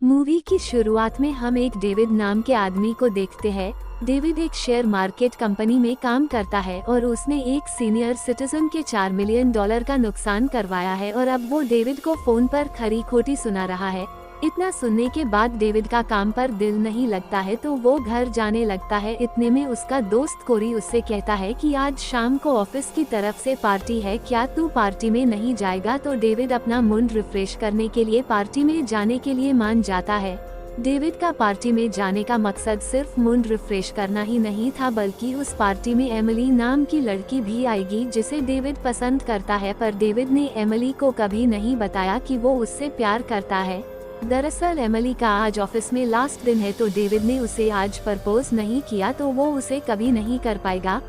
Movie की शुरुआत में हम एक डेविड नाम के आदमी को देखते हैं। डेविड एक शेयर मार्केट कंपनी में काम करता है और उसने एक सीनियर सिटीजन के $4 मिलियन का नुकसान करवाया है और अब वो डेविड को फोन पर खरी खोटी सुना रहा है। इतना सुनने के बाद डेविड का काम पर दिल नहीं लगता है तो वो घर जाने लगता है। इतने में उसका दोस्त कोरी उससे कहता है कि आज शाम को ऑफिस की तरफ से पार्टी है, क्या तू पार्टी में नहीं जाएगा? तो डेविड अपना मूड रिफ्रेश करने के लिए पार्टी में जाने के लिए मान जाता है। डेविड का पार्टी में जाने का मकसद सिर्फ मूड रिफ्रेश करना ही नहीं था, बल्कि उस पार्टी में एमिली नाम की लड़की भी आएगी जिसे डेविड पसंद करता है। पर डेविड ने एमिली को कभी नहीं बताया कि वो उससे प्यार करता है। दरअसल एमिली का आज ऑफिस में लास्ट दिन है तो डेविड ने उसे आज प्रपोज नहीं किया तो वो उसे कभी नहीं कर पाएगा,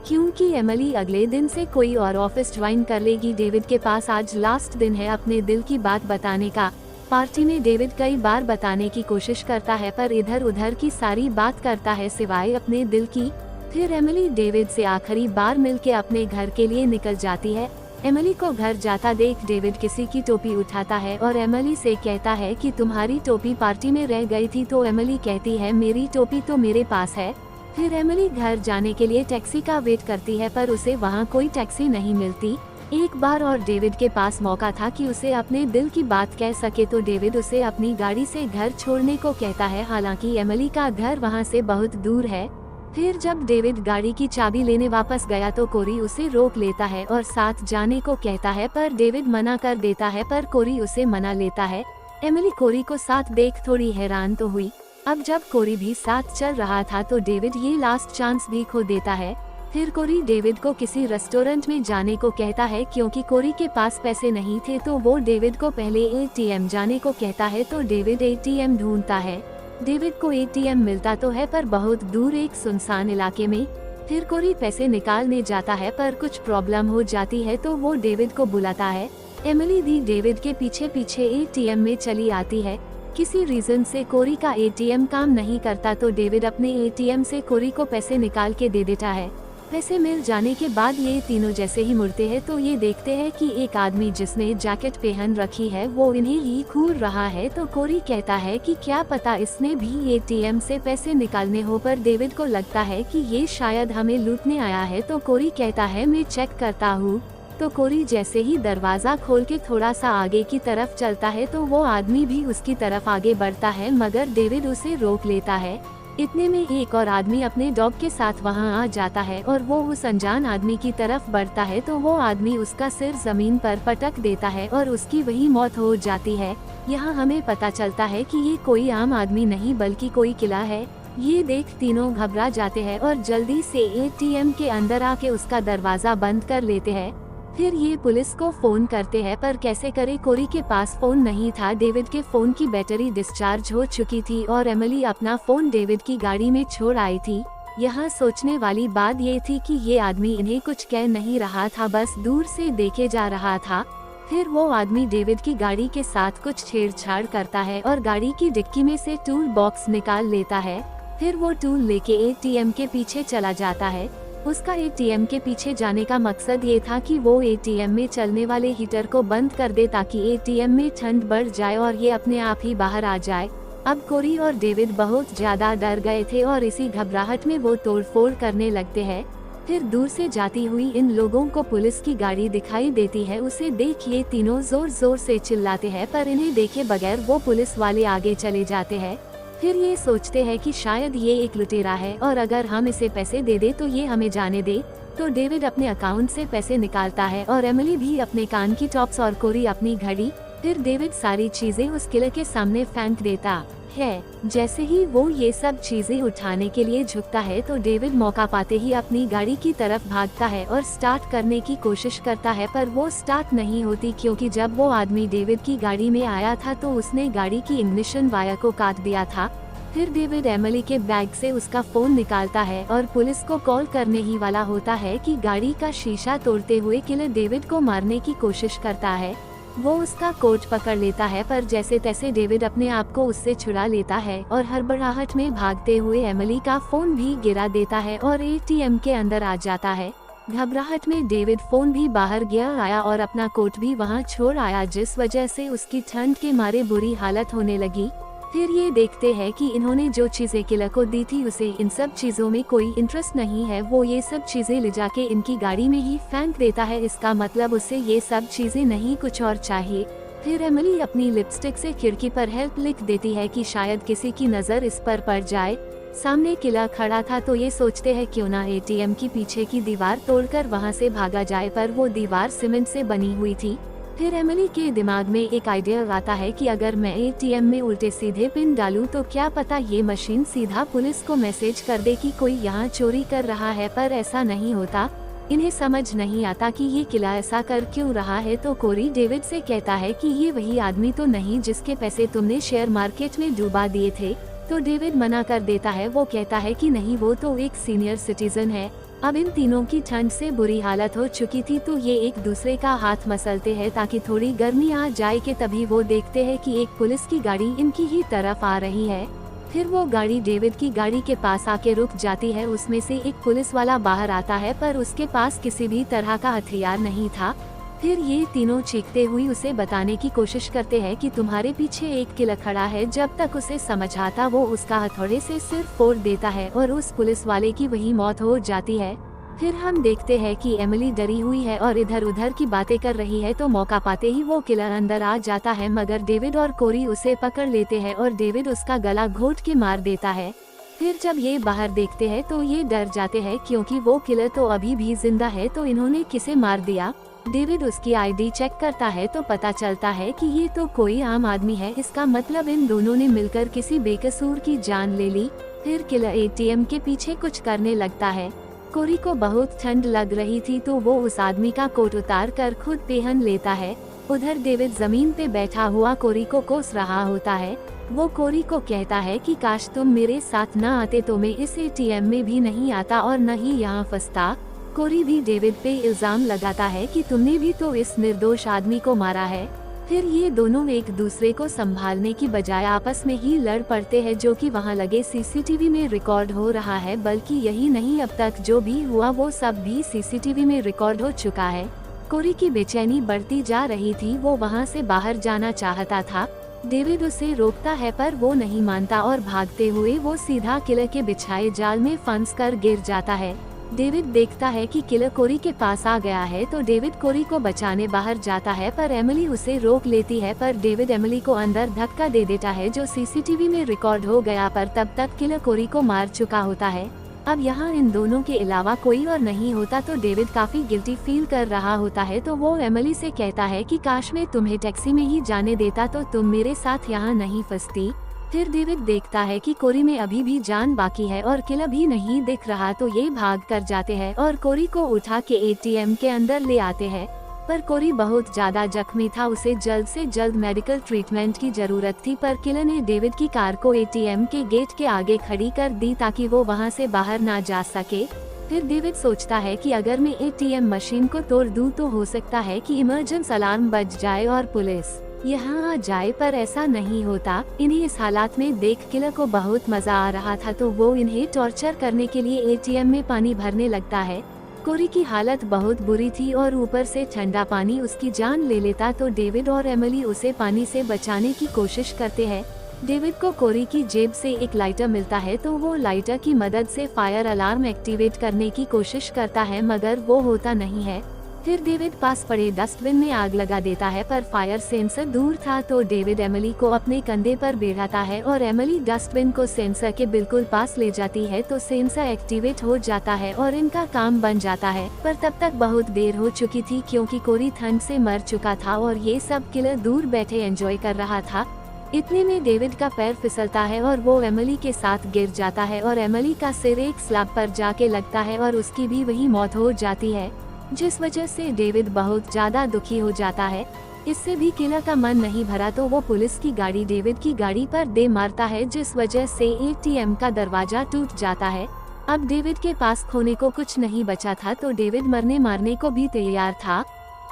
क्योंकि एमिली अगले दिन से कोई और ऑफिस ज्वाइन कर लेगी। डेविड के पास आज लास्ट दिन है अपने दिल की बात बताने का। पार्टी में डेविड कई बार बताने की कोशिश करता है पर इधर उधर की सारी बात करता है सिवाय अपने दिल की। फिर एमिली डेविड से आखिरी बार मिलके अपने घर के लिए निकल जाती है। एमिली को घर जाता देख डेविड किसी की टोपी उठाता है और एमिली से कहता है कि तुम्हारी टोपी पार्टी में रह गई थी। तो एमिली कहती है मेरी टोपी तो मेरे पास है। फिर एमिली घर जाने के लिए टैक्सी का वेट करती है पर उसे वहाँ कोई टैक्सी नहीं मिलती। एक बार और डेविड के पास मौका था कि उसे अपने दिल की बात कह सके तो डेविड उसे अपनी गाड़ी से घर छोड़ने को कहता है। हालांकि एमिली का घर वहाँ से बहुत दूर है। फिर जब डेविड गाड़ी की चाबी लेने वापस गया तो कोरी उसे रोक लेता है और साथ जाने को कहता है पर डेविड मना कर देता है, पर कोरी उसे मना लेता है। एमिली कोरी को साथ देख थोड़ी हैरान तो हुई। अब जब कोरी भी साथ चल रहा था तो डेविड ये लास्ट चांस भी खो देता है। फिर कोरी डेविड को किसी रेस्टोरेंट में जाने को कहता है क्योंकि कोरी के पास पैसे नहीं थे तो वो डेविड को पहले एटीएम जाने को कहता है। तो डेविड एटीएम ढूंढता है। डेविड को एटीएम मिलता तो है पर बहुत दूर एक सुनसान इलाके में। फिर कोरी पैसे निकालने जाता है पर कुछ प्रॉब्लम हो जाती है तो वो डेविड को बुलाता है। एमिली भी डेविड के पीछे पीछे एटीएम में चली आती है। किसी रीजन से कोरी का एटीएम काम नहीं करता तो डेविड अपने एटीएम से कोरी को पैसे निकाल के दे देता है। पैसे मिल जाने के बाद ये तीनों जैसे ही मुड़ते हैं तो ये देखते हैं कि एक आदमी जिसने जैकेट पहन रखी है वो इन्हें ही घूर रहा है। तो कोरी कहता है कि क्या पता इसने भी एटीएम से पैसे निकालने हो, पर डेविड को लगता है कि ये शायद हमें लूटने आया है। तो कोरी कहता है मैं चेक करता हूँ। तो कोरी जैसे ही दरवाजा खोल के थोड़ा सा आगे की तरफ चलता है तो वो आदमी भी उसकी तरफ आगे बढ़ता है, मगर डेविड उसे रोक लेता है। इतने में एक और आदमी अपने डॉग के साथ वहां आ जाता है और वो उस अनजान आदमी की तरफ बढ़ता है तो वो आदमी उसका सिर जमीन पर पटक देता है और उसकी वही मौत हो जाती है। यहाँ हमें पता चलता है कि ये कोई आम आदमी नहीं बल्कि कोई किला है। ये देख तीनों घबरा जाते हैं और जल्दी से एटीएम के अंदर आके उसका दरवाजा बंद कर लेते हैं। फिर ये पुलिस को फोन करते हैं पर कैसे करे, कोरी के पास फोन नहीं था। डेविड के फोन की बैटरी डिस्चार्ज हो चुकी थी और एमिली अपना फोन डेविड की गाड़ी में छोड़ आई थी। यहाँ सोचने वाली बात ये थी कि ये आदमी इन्हें कुछ कह नहीं रहा था, बस दूर से देखे जा रहा था। फिर वो आदमी डेविड की गाड़ी के साथ कुछ छेड़छाड़ करता है और गाड़ी की डिक्की में से टूल बॉक्स निकाल लेता है। फिर वो टूल लेके एटीएम के पीछे चला जाता है। उसका एटीएम के पीछे जाने का मकसद ये था कि वो एटीएम में चलने वाले हीटर को बंद कर दे ताकि एटीएम में ठंड बढ़ जाए और ये अपने आप ही बाहर आ जाए। अब कोरी और डेविड बहुत ज्यादा डर गए थे और इसी घबराहट में वो तोड़फोड़ करने लगते हैं। फिर दूर से जाती हुई इन लोगों को पुलिस की गाड़ी दिखाई देती है। उसे देख ये तीनों जोर जोर से चिल्लाते हैं पर इन्हें देखे बगैर वो पुलिस वाले आगे चले जाते हैं। फिर ये सोचते हैं कि शायद ये एक लुटेरा है और अगर हम इसे पैसे दे दे तो ये हमें जाने दे। तो डेविड अपने अकाउंट से पैसे निकालता है और एमिली भी अपने कान की टॉप्स और कोरी अपनी घड़ी। फिर डेविड सारी चीजें उस किले के सामने फेंक देता है। जैसे ही वो ये सब चीजें उठाने के लिए झुकता है तो डेविड मौका पाते ही अपनी गाड़ी की तरफ भागता है और स्टार्ट करने की कोशिश करता है पर वो स्टार्ट नहीं होती, क्योंकि जब वो आदमी डेविड की गाड़ी में आया था तो उसने गाड़ी की इग्निशन वायर को काट दिया था। फिर डेविड एमिली के बैग से उसका फोन निकालता है और पुलिस को कॉल करने ही वाला होता है कि गाड़ी का शीशा तोड़ते हुए किलर डेविड को मारने की कोशिश करता है। वो उसका कोट पकड़ लेता है पर जैसे तैसे डेविड अपने आप को उससे छुड़ा लेता है और हड़बड़ाहट में भागते हुए एमिली का फोन भी गिरा देता है और एटीएम के अंदर आ जाता है। घबराहट में डेविड फोन भी बाहर गिर आया और अपना कोट भी वहां छोड़ आया, जिस वजह से उसकी ठंड के मारे बुरी हालत होने लगी। फिर ये देखते हैं कि इन्होंने जो चीजें किलर को दी थी उसे इन सब चीजों में कोई इंटरेस्ट नहीं है। वो ये सब चीजें ले जाके इनकी गाड़ी में ही फेंक देता है। इसका मतलब उसे ये सब चीजें नहीं कुछ और चाहिए। फिर एमिली अपनी लिपस्टिक से खिड़की पर हेल्प लिख देती है कि शायद किसी की नजर इस पर पड़ जाए। सामने किला खड़ा था तो ये सोचते हैं क्यों ना एटीएम की पीछे की दीवार तोड़कर वहां से भागा जाए, पर वो दीवार सीमेंट से बनी हुई थी। फिर एमिली के दिमाग में एक आइडिया आता है कि अगर मैं एटीएम में उल्टे सीधे पिन डालूं तो क्या पता ये मशीन सीधा पुलिस को मैसेज कर दे कि कोई यहाँ चोरी कर रहा है, पर ऐसा नहीं होता। इन्हें समझ नहीं आता कि ये किला ऐसा कर क्यों रहा है। तो कोरी डेविड से कहता है कि ये वही आदमी तो नहीं जिसके पैसे तुमने शेयर मार्केट में डुबा दिए थे। तो डेविड मना कर देता है। वो कहता है कि नहीं, वो तो एक सीनियर सिटीजन है। अब इन तीनों की ठंड से बुरी हालत हो चुकी थी तो ये एक दूसरे का हाथ मसलते हैं ताकि थोड़ी गर्मी आ जाए। कि तभी वो देखते हैं कि एक पुलिस की गाड़ी इनकी ही तरफ आ रही है। फिर वो गाड़ी डेविड की गाड़ी के पास आके रुक जाती है। उसमें से एक पुलिस वाला बाहर आता है पर उसके पास किसी भी तरह का हथियार नहीं था। फिर ये तीनों चीखते हुए उसे बताने की कोशिश करते हैं कि तुम्हारे पीछे एक किलर खड़ा है। जब तक उसे समझ आता वो उसका हथौड़े से सिर फोड़ देता है और उस पुलिस वाले की वही मौत हो जाती है। फिर हम देखते हैं कि एमिली डरी हुई है और इधर उधर की बातें कर रही है। तो मौका पाते ही वो किलर अंदर आ जाता है, मगर डेविड और कोरी उसे पकड़ लेते हैं और डेविड उसका गला घोट के मार देता है। फिर जब ये बाहर देखते हैं तो ये डर जाते हैं क्योंकि वो किलर तो अभी भी जिंदा है। तो इन्होंने किसे मार दिया। डेविड उसकी आईडी चेक करता है तो पता चलता है कि ये तो कोई आम आदमी है। इसका मतलब इन दोनों ने मिलकर किसी बेकसूर की जान ले ली। फिर किलर एटीएम के पीछे कुछ करने लगता है। कोरी को बहुत ठंड लग रही थी तो वो उस आदमी का कोट उतार कर खुद पहन लेता है। उधर डेविड जमीन पे बैठा हुआ कोरी को कोस रहा होता है। वो कोरी को कहता है कि काश तुम मेरे साथ न आते तो मैं इस एटीएम में भी नहीं आता और न ही यहाँ फंसता। कोरी भी डेविड पे इल्जाम लगाता है कि तुमने भी तो इस निर्दोष आदमी को मारा है। फिर ये दोनों एक दूसरे को संभालने की बजाय आपस में ही लड़ पड़ते हैं, जो कि वहाँ लगे सीसीटीवी में रिकॉर्ड हो रहा है। बल्कि यही नहीं, अब तक जो भी हुआ वो सब भी सीसीटीवी में रिकॉर्ड हो चुका है। कोरी की बेचैनी बढ़ती जा रही थी। वो वहाँ से बाहर जाना चाहता था। डेविड उसे रोकता है पर वो नहीं मानता और भागते हुए वो सीधा किलर के बिछाए जाल में फंस कर गिर जाता है। डेविड देखता है कि किलर कोरी के पास आ गया है तो डेविड कोरी को बचाने बाहर जाता है, पर एमिली उसे रोक लेती है। पर डेविड एमिली को अंदर धक्का दे देता है जो सीसीटीवी में रिकॉर्ड हो गया, पर तब तक किलर कोरी को मार चुका होता है। अब यहाँ इन दोनों के अलावा कोई और नहीं होता तो डेविड काफी गिल्टी फील कर रहा होता है। तो वो एमिली से कहता है कि काश मैं तुम्हें टैक्सी में ही जाने देता तो तुम मेरे साथ यहाँ नहीं फंसती। फिर डेविड देखता है कि कोरी में अभी भी जान बाकी है और किलर भी नहीं दिख रहा तो ये भाग कर जाते हैं और कोरी को उठा के एटीएम के अंदर ले आते हैं। पर कोरी बहुत ज्यादा जख्मी था, उसे जल्द से जल्द मेडिकल ट्रीटमेंट की जरूरत थी। पर किलर ने डेविड की कार को एटीएम के गेट के आगे खड़ी कर दी ताकि वो वहां से बाहर ना जा सके। फिर डेविड सोचता है कि अगर मैं एटीएम मशीन को तोड़ दूं तो हो सकता है कि इमरजेंसी अलार्म बज जाए और पुलिस यहाँ आ जाए, पर ऐसा नहीं होता। इन्हें इस हालात में देख किलर को बहुत मजा आ रहा था तो वो इन्हें टॉर्चर करने के लिए एटीएम में पानी भरने लगता है। कोरी की हालत बहुत बुरी थी और ऊपर से ठंडा पानी उसकी जान ले लेता तो डेविड और एमिली उसे पानी से बचाने की कोशिश करते हैं। डेविड को कोरी की जेब से एक लाइटर मिलता है तो वो लाइटर की मदद से फायर अलार्म एक्टिवेट करने की कोशिश करता है, मगर वो होता नहीं है। फिर डेविड पास पड़े डस्टबिन में आग लगा देता है, पर फायर सेंसर दूर था तो डेविड एमिली को अपने कंधे पर बैठाता है और एमिली डस्टबिन को सेंसर के बिल्कुल पास ले जाती है तो सेंसर एक्टिवेट हो जाता है और इनका काम बन जाता है। पर तब तक बहुत देर हो चुकी थी क्योंकि कोरी ठंड से मर चुका था और ये सब किलर दूर बैठे एंजॉय कर रहा था। इतने में डेविड का पैर फिसलता है और वो एमिली के साथ गिर जाता है और एमिली का सिर एक स्लैब पर जाके लगता है और उसकी भी वही मौत हो जाती है, जिस वजह से डेविड बहुत ज्यादा दुखी हो जाता है। इससे भी किलर का मन नहीं भरा तो वो पुलिस की गाड़ी डेविड की गाड़ी पर दे मारता है, जिस वजह से एटीएम का दरवाजा टूट जाता है। अब डेविड के पास खोने को कुछ नहीं बचा था तो डेविड मरने मारने को भी तैयार था।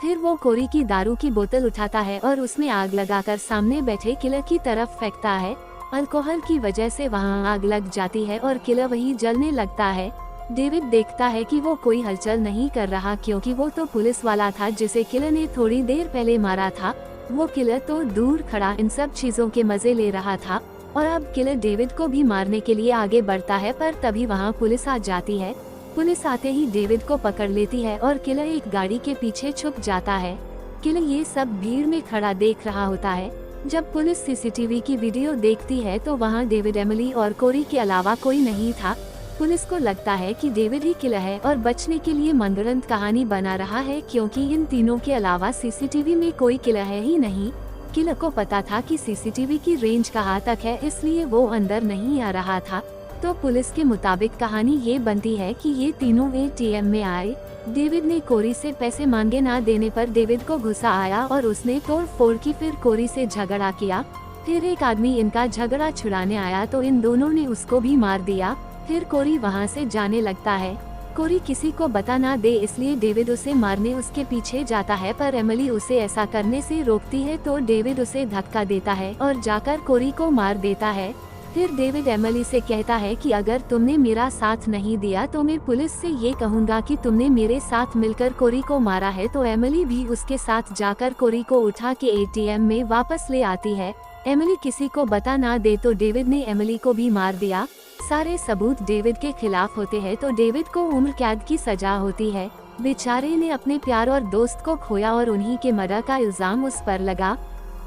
फिर वो कोरी की दारू की बोतल उठाता है और उसमें आग लगाकर सामने बैठे किलर की तरफ फेंकता है। अल्कोहल की वजह से वहाँ आग लग जाती है और किलर वही जलने लगता है। डेविड देखता है कि वो कोई हलचल नहीं कर रहा क्योंकि वो तो पुलिस वाला था जिसे किलर ने थोड़ी देर पहले मारा था। वो किलर तो दूर खड़ा इन सब चीजों के मजे ले रहा था। और अब किलर डेविड को भी मारने के लिए आगे बढ़ता है, पर तभी वहाँ पुलिस आ जाती है। पुलिस आते ही डेविड को पकड़ लेती है और किलर एक गाड़ी के पीछे छुप जाता है। किलर ये सब भीड़ में खड़ा देख रहा होता है। जब पुलिस सीसीटीवी की वीडियो देखती है तो वहाँ डेविड, एमिली और कोरी के अलावा कोई नहीं था। पुलिस को लगता है कि डेविड ही किलर है और बचने के लिए मनगढ़ंत कहानी बना रहा है, क्योंकि इन तीनों के अलावा सीसीटीवी में कोई किलर है ही नहीं। किलर को पता था कि सीसीटीवी की रेंज कहाँ तक है, इसलिए वो अंदर नहीं आ रहा था। तो पुलिस के मुताबिक कहानी ये बनती है कि ये तीनों एटीएम में आए। डेविड ने कोरी से पैसे मांगे, ना देने पर डेविड को गुस्सा आया और उसने तोड़-फोड़ की, फिर कोरी से झगड़ा किया। फिर एक आदमी इनका झगड़ा छुड़ाने आया तो इन दोनों ने उसको भी मार दिया। फिर कोरी वहाँ से जाने लगता है। कोरी किसी को बता ना दे, इसलिए डेविड उसे मारने उसके पीछे जाता है, पर एमिली उसे ऐसा करने से रोकती है तो डेविड उसे धक्का देता है और जाकर कोरी को मार देता है। फिर डेविड एमिली से कहता है कि अगर तुमने मेरा साथ नहीं दिया तो मैं पुलिस से ये कहूँगा कि तुमने मेरे साथ मिलकर कोरी को मारा है। तो एमिली भी उसके साथ जाकर कोरी को उठा के एटीएम में वापस ले आती है। एमिली किसी को बता ना दे तो डेविड ने एमिली को भी मार दिया। सारे सबूत डेविड के खिलाफ होते हैं तो डेविड को उम्र कैद की सजा होती है। बेचारे ने अपने प्यार और दोस्त को खोया और उन्हीं के मर्डर का इल्जाम उस पर लगा।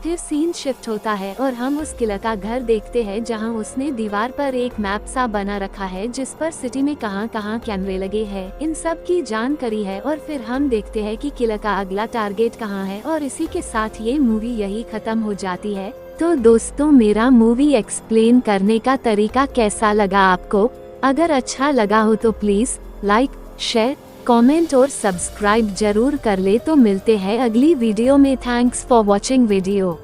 फिर सीन शिफ्ट होता है और हम उस किलर का घर देखते हैं, जहां उसने दीवार पर एक मैप सा बना रखा है जिस पर सिटी में कहां-कहां कैमरे लगे हैं, इन सब की जानकारी है। और फिर हम देखते हैं कि किलर का अगला टारगेट कहां है, और इसी के साथ ये मूवी यही खत्म हो जाती है। तो दोस्तों, मेरा मूवी एक्सप्लेन करने का तरीका कैसा लगा आपको? अगर अच्छा लगा हो तो प्लीज लाइक, शेयर, कमेंट और सब्सक्राइब जरूर कर ले। तो मिलते हैं अगली वीडियो में। Thanks for watching video.